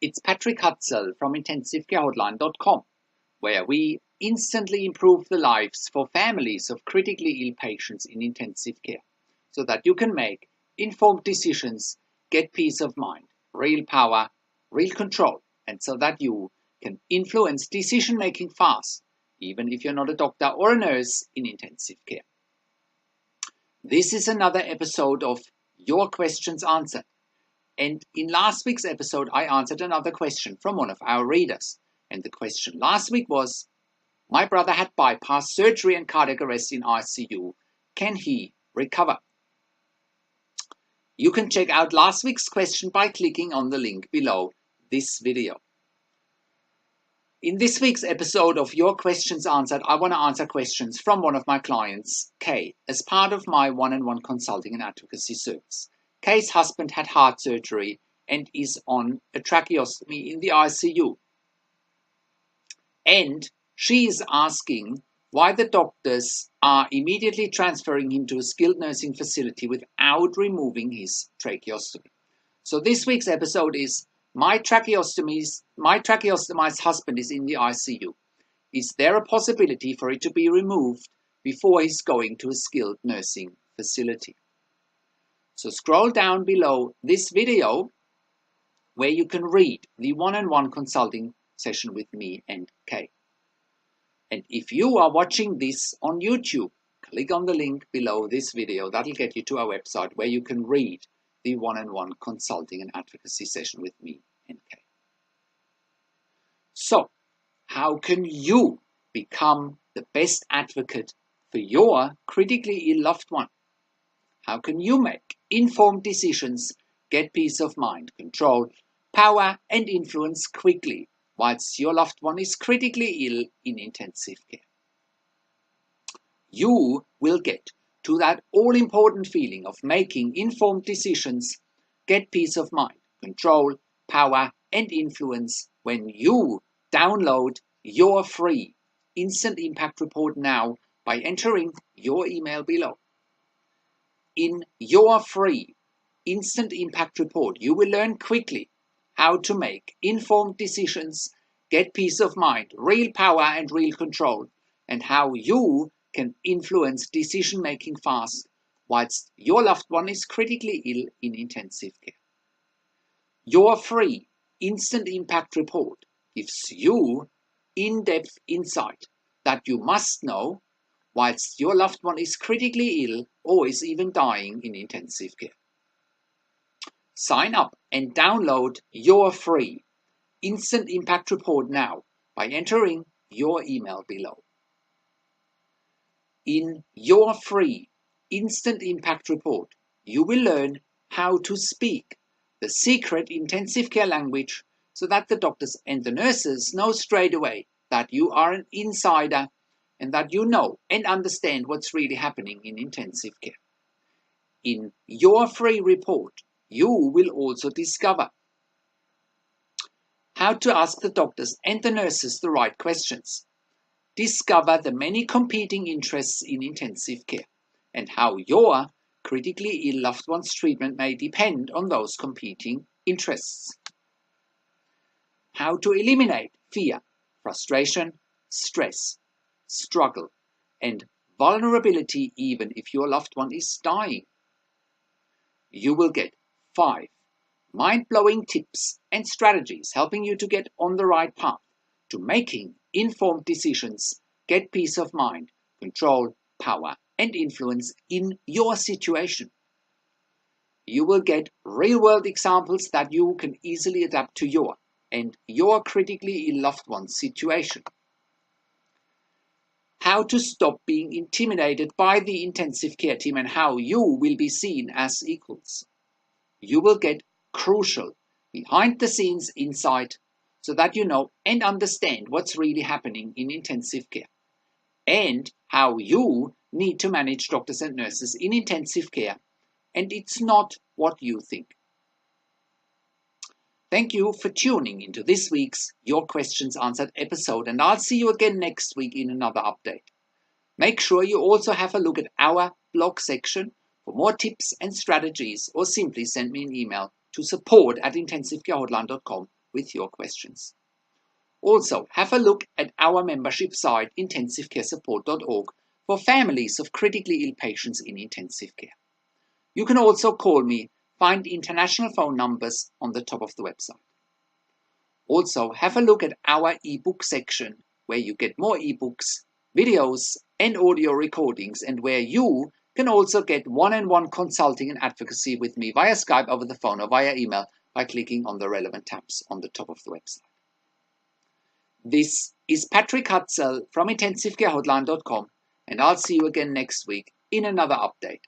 It's Patrick Hutzel from IntensiveCareHotline.com, where we instantly improve the lives for families of critically ill patients in intensive care, so that you can make informed decisions, get peace of mind, real power, real control, and so that you can influence decision making fast, even if you're not a doctor or a nurse in intensive care. This is another episode of Your Questions Answered. And in last week's episode, I answered another question from one of our readers. And the question last week was, my brother had bypass surgery and cardiac arrest in ICU. Can he recover? You can check out last week's question by clicking on the link below this video. In this week's episode of Your Questions Answered, I want to answer questions from one of my clients, Kay, as part of my one-on-one consulting and advocacy service. Kay's husband had heart surgery and is on a tracheostomy in the ICU. And she is asking why the doctors are immediately transferring him to a skilled nursing facility without removing his tracheostomy. So this week's episode is my tracheostomized husband is in the ICU. Is there a possibility for it to be removed before he's going to a skilled nursing facility? So scroll down below this video where you can read the one-on-one consulting session with me and Kay. And if you are watching this on YouTube, click on the link below this video. That'll get you to our website where you can read the one-on-one consulting and advocacy session with me and Kay. So, how can you become the best advocate for your critically ill loved one? How can you make informed decisions, get peace of mind, control, power and influence quickly whilst your loved one is critically ill in intensive care? You will get to that all-important feeling of making informed decisions, get peace of mind, control, power and influence when you download your free instant impact report now by entering your email below. In your free instant impact report, you will learn quickly how to make informed decisions, get peace of mind, real power and real control, and how you can influence decision making fast whilst your loved one is critically ill in intensive care. Your free instant impact report gives you in-depth insight that you must know whilst your loved one is critically ill or is even dying in intensive care. Sign up and download your free instant impact report now by entering your email below. In your free instant impact report, you will learn how to speak the secret intensive care language so that the doctors and the nurses know straight away that you are an insider and that you know and understand what's really happening in intensive care. In your free report, you will also discover how to ask the doctors and the nurses the right questions, discover the many competing interests in intensive care, and how your critically ill loved one's treatment may depend on those competing interests. How to eliminate fear, frustration, stress, struggle, and vulnerability even if your loved one is dying. You will get 5 mind-blowing tips and strategies helping you to get on the right path to making informed decisions, get peace of mind, control, power, and influence in your situation. You will get real-world examples that you can easily adapt to your and your critically ill loved one's situation. How to stop being intimidated by the intensive care team and how you will be seen as equals. You will get crucial behind-the-scenes insight so that you know and understand what's really happening in intensive care and how you need to manage doctors and nurses in intensive care, and it's not what you think. Thank you for tuning into this week's Your Questions Answered episode, and I'll see you again next week in another update. Make sure you also have a look at our blog section for more tips and strategies, or simply send me an email to support@intensivecarehotline.com with your questions. Also, have a look at our membership site intensivecaresupport.org for families of critically ill patients in intensive care. You can also call me, find international phone numbers on the top of the website. Also, have a look at our ebook section where you get more ebooks, videos and audio recordings, and where you can also get one-on-one consulting and advocacy with me via Skype, over the phone or via email by clicking on the relevant tabs on the top of the website. This is Patrick Hutzel from IntensiveCareHotline.com, and I'll see you again next week in another update.